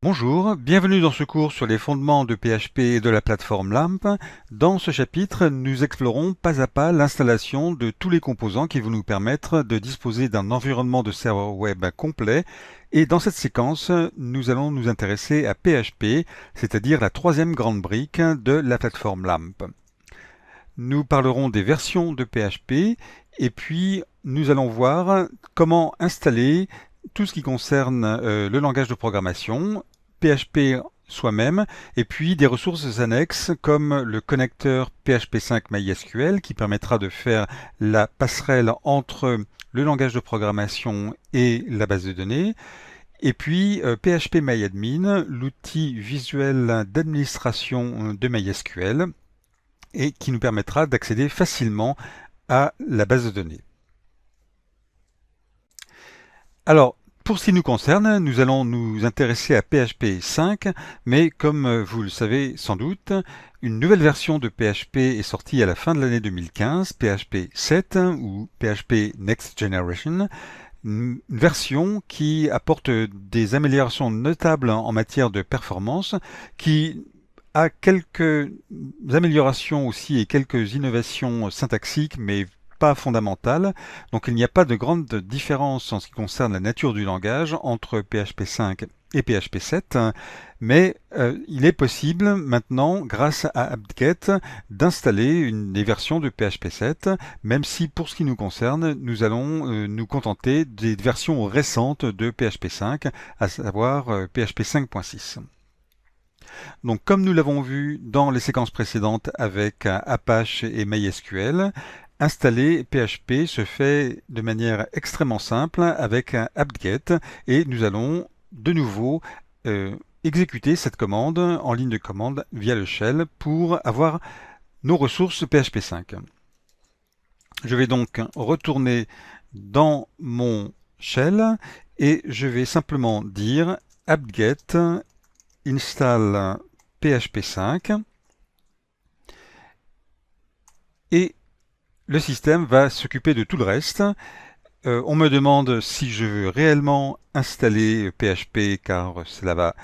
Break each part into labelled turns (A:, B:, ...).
A: Bonjour, bienvenue dans ce cours sur les fondements de PHP et de la plateforme LAMP. Dans ce chapitre, nous explorons pas à pas l'installation de tous les composants qui vont nous permettre de disposer d'un environnement de serveur web complet. Et dans cette séquence, nous allons nous intéresser à PHP, c'est-à-dire la troisième grande brique de la plateforme LAMP. Nous parlerons des versions de PHP et puis nous allons voir comment installer tout ce qui concerne le langage de programmation, PHP soi-même, et puis des ressources annexes comme le connecteur PHP5 MySQL qui permettra de faire la passerelle entre le langage de programmation et la base de données, et puis PHP l'outil visuel d'administration de MySQL, et qui nous permettra d'accéder facilement à la base de données. Alors, pour ce qui nous concerne, nous allons nous intéresser à PHP 5, mais comme vous le savez sans doute, une nouvelle version de PHP est sortie à la fin de l'année 2015, PHP 7 ou PHP Next Generation, une version qui apporte des améliorations notables en matière de performance, qui a quelques améliorations aussi et quelques innovations syntaxiques, mais pas fondamentales. Donc il n'y a pas de grande différence en ce qui concerne la nature du langage entre PHP 5 et PHP 7, mais il est possible maintenant, grâce à apt-get, d'installer des versions de PHP 7, même si pour ce qui nous concerne, nous allons nous contenter des versions récentes de PHP 5, à savoir PHP 5.6. Donc comme nous l'avons vu dans les séquences précédentes avec Apache et MySQL, installer PHP se fait de manière extrêmement simple avec un apt-get et nous allons de nouveau exécuter cette commande en ligne de commande via le shell pour avoir nos ressources PHP 5. Je vais donc retourner dans mon shell et je vais simplement dire apt-get install PHP 5 et le système va s'occuper de tout le reste. On me demande si je veux réellement installer PHP car cela va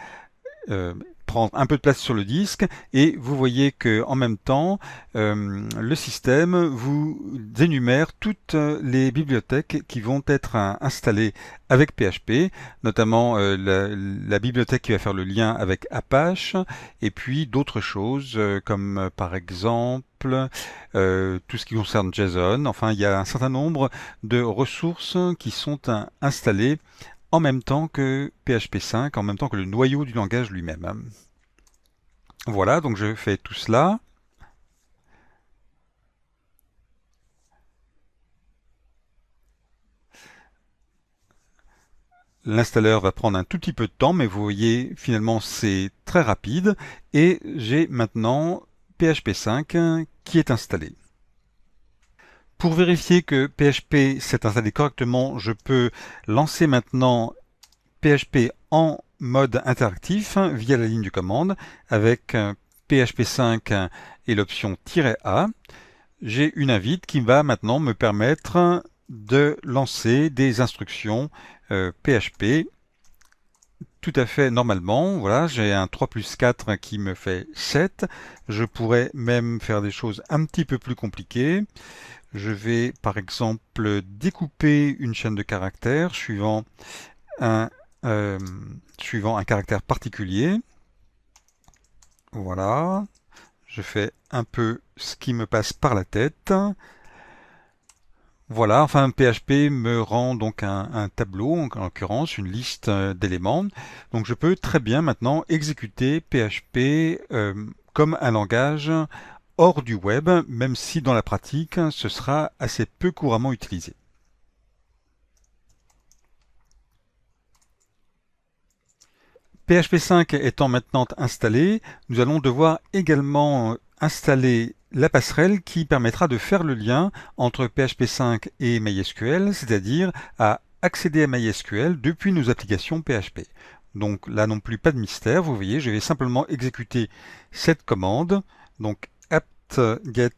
A: prendre un peu de place sur le disque et vous voyez que en même temps le système vous énumère toutes les bibliothèques qui vont être installées avec PHP, notamment la bibliothèque qui va faire le lien avec Apache et puis d'autres choses comme par exemple tout ce qui concerne JSON. Enfin, il y a un certain nombre de ressources qui sont installées en même temps que PHP 5, en même temps que le noyau du langage lui-même. Voilà, donc je fais tout cela. L'installeur va prendre un tout petit peu de temps, mais vous voyez, finalement, c'est très rapide. Et j'ai maintenant PHP 5 qui est installé. Pour vérifier que PHP s'est installé correctement, je peux lancer maintenant PHP en mode interactif via la ligne de commande avec PHP 5 et l'option "-a". J'ai une invite qui va maintenant me permettre de lancer des instructions PHP tout à fait normalement. Voilà, j'ai un 3 plus 4 qui me fait 7. Je pourrais même faire des choses un petit peu plus compliquées. Je vais par exemple découper une chaîne de caractères un, suivant un caractère particulier. Voilà, je fais un peu ce qui me passe par la tête. Voilà, enfin PHP me rend donc un tableau, en l'occurrence une liste d'éléments. Donc je peux très bien maintenant exécuter PHP comme un langage hors du web, même si dans la pratique ce sera assez peu couramment utilisé. PHP 5 étant maintenant installé, nous allons devoir également installer la passerelle qui permettra de faire le lien entre PHP 5 et MySQL, c'est-à-dire à accéder à MySQL depuis nos applications PHP. Donc là non plus pas de mystère, vous voyez, je vais simplement exécuter cette commande, donc apt-get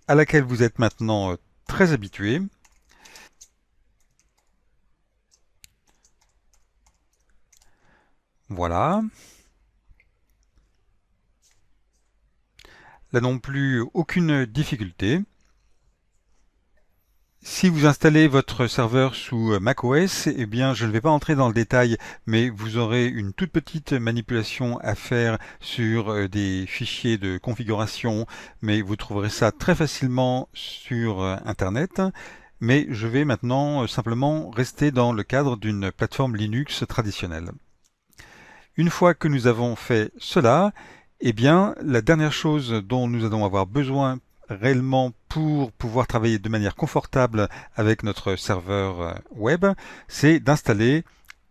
A: à laquelle vous êtes maintenant très habitué. Voilà. Là non plus, aucune difficulté. Si vous installez votre serveur sous macOS, eh bien, je ne vais pas entrer dans le détail, mais vous aurez une toute petite manipulation à faire sur des fichiers de configuration, mais vous trouverez ça très facilement sur Internet. Mais je vais maintenant simplement rester dans le cadre d'une plateforme Linux traditionnelle. Une fois que nous avons fait cela, eh bien, la dernière chose dont nous allons avoir besoin réellement pour pouvoir travailler de manière confortable avec notre serveur web, c'est d'installer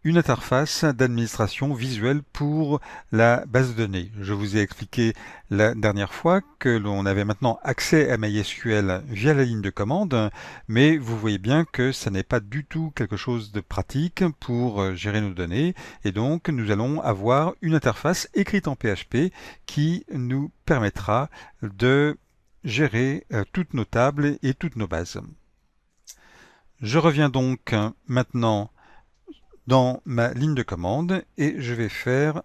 A: une interface d'administration visuelle pour la base de données. Je vous ai expliqué la dernière fois que l'on avait maintenant accès à MySQL via la ligne de commande, mais vous voyez bien que ça n'est pas du tout quelque chose de pratique pour gérer nos données, et donc nous allons avoir une interface écrite en PHP qui nous permettra de gérer toutes nos tables et toutes nos bases. Je reviens donc maintenant dans ma ligne de commande et je vais faire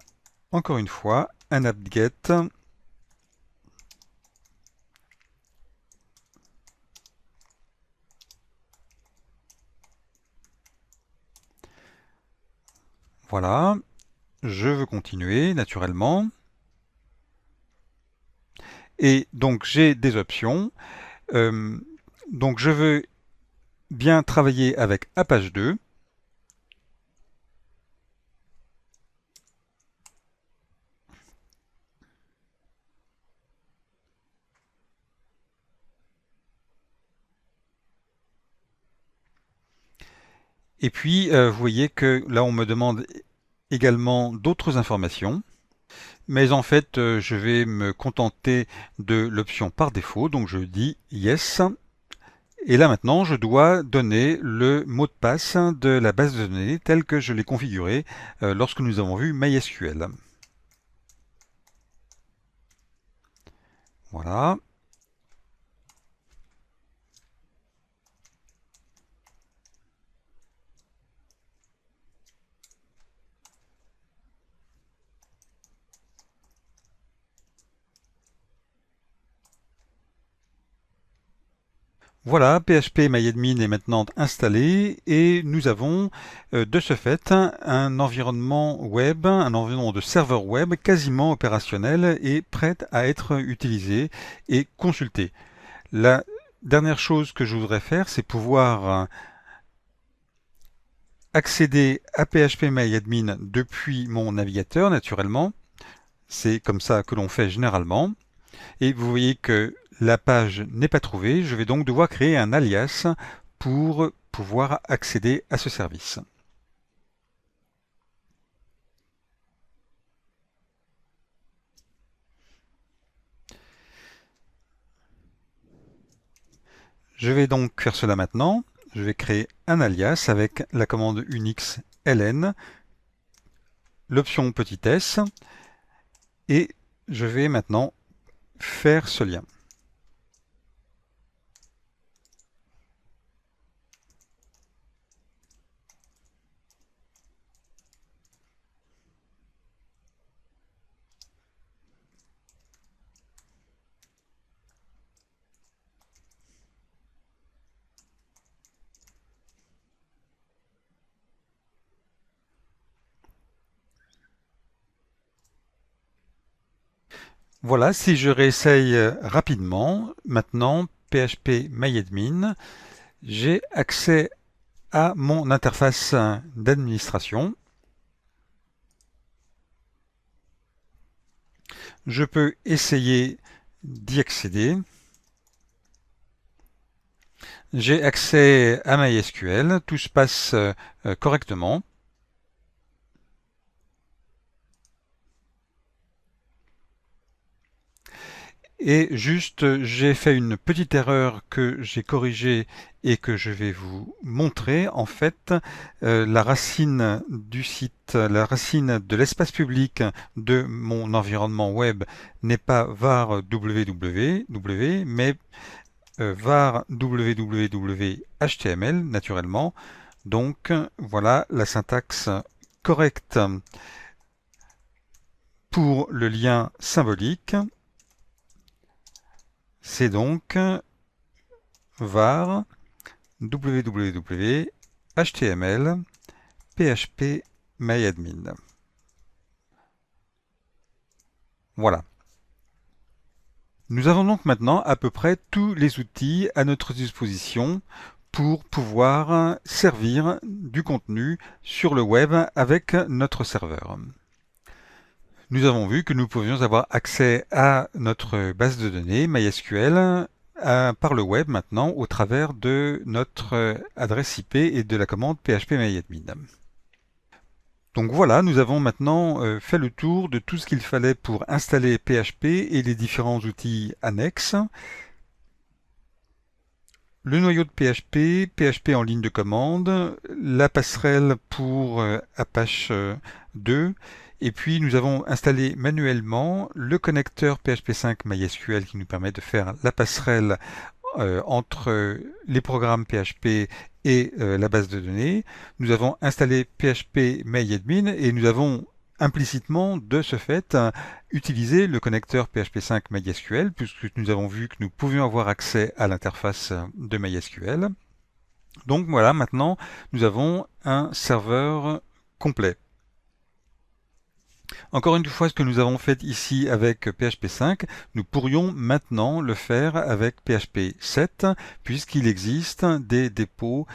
A: encore une fois un apt-get voilà, je veux continuer naturellement et donc j'ai des options. Euh, donc je veux bien travailler avec Apache 2. Et puis, vous voyez que là, on me demande également d'autres informations. Mais en fait, je vais me contenter de l'option par défaut. Donc, je dis Yes. Et là, maintenant, je dois donner le mot de passe de la base de données tel que je l'ai configuré lorsque nous avons vu MySQL. Voilà. Voilà, PHP MyAdmin est maintenant installé et nous avons de ce fait un environnement web, un environnement de serveur web quasiment opérationnel et prêt à être utilisé et consulté. La dernière chose que je voudrais faire, c'est pouvoir accéder à PHP MyAdmin depuis mon navigateur naturellement. C'est comme ça que l'on fait généralement. Et vous voyez que la page n'est pas trouvée. Je vais donc devoir créer un alias pour pouvoir accéder à ce service. Je vais donc faire cela maintenant. Je vais créer un alias avec la commande unix ln, l'option petit s, et je vais maintenant faire ce lien. Voilà, si je réessaye rapidement, maintenant PHP MyAdmin, j'ai accès à mon interface d'administration. Je peux essayer d'y accéder. J'ai accès à MySQL, tout se passe correctement. Et juste, j'ai fait une petite erreur que j'ai corrigée et que je vais vous montrer. En fait, la racine du site, la racine de l'espace public de mon environnement web n'est pas var www, mais var www.html naturellement. Donc voilà la syntaxe correcte Pour le lien symbolique, c'est donc var www html php myadmin. Voilà. Nous avons donc maintenant à peu près tous les outils à notre disposition pour pouvoir servir du contenu sur le web avec notre serveur. Nous avons vu que nous pouvions avoir accès à notre base de données MySQL par le web maintenant au travers de notre adresse IP et de la commande php-myadmin. Donc voilà, nous avons maintenant fait le tour de tout ce qu'il fallait pour installer PHP et les différents outils annexes. Le noyau de PHP, PHP en ligne de commande, la passerelle pour Apache 2, et puis nous avons installé manuellement le connecteur PHP 5 MySQL qui nous permet de faire la passerelle entre les programmes PHP et la base de données. Nous avons installé PHP myadmin et nous avons implicitement, de ce fait, utilisé le connecteur PHP 5 MySQL puisque nous avons vu que nous pouvions avoir accès à l'interface de MySQL. Donc voilà, maintenant, nous avons un serveur complet. Encore une fois, ce que nous avons fait ici avec PHP 5, nous pourrions maintenant le faire avec PHP 7, puisqu'il existe des dépôts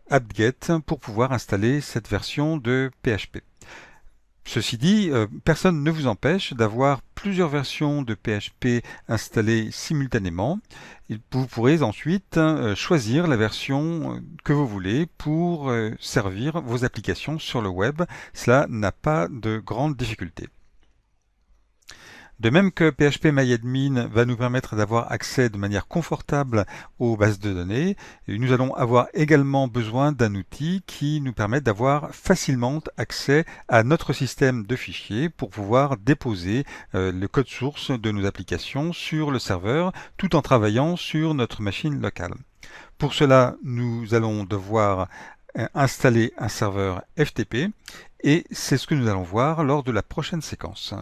A: apt-get pour pouvoir installer cette version de PHP. Ceci dit, personne ne vous empêche d'avoir plusieurs versions de PHP installées simultanément. Vous pourrez ensuite choisir la version que vous voulez pour servir vos applications sur le web. Cela n'a pas de grande difficulté. De même que PHP myadmin va nous permettre d'avoir accès de manière confortable aux bases de données, nous allons avoir également besoin d'un outil qui nous permette d'avoir facilement accès à notre système de fichiers pour pouvoir déposer le code source de nos applications sur le serveur tout en travaillant sur notre machine locale. Pour cela, nous allons devoir installer un serveur FTP et c'est ce que nous allons voir lors de la prochaine séquence.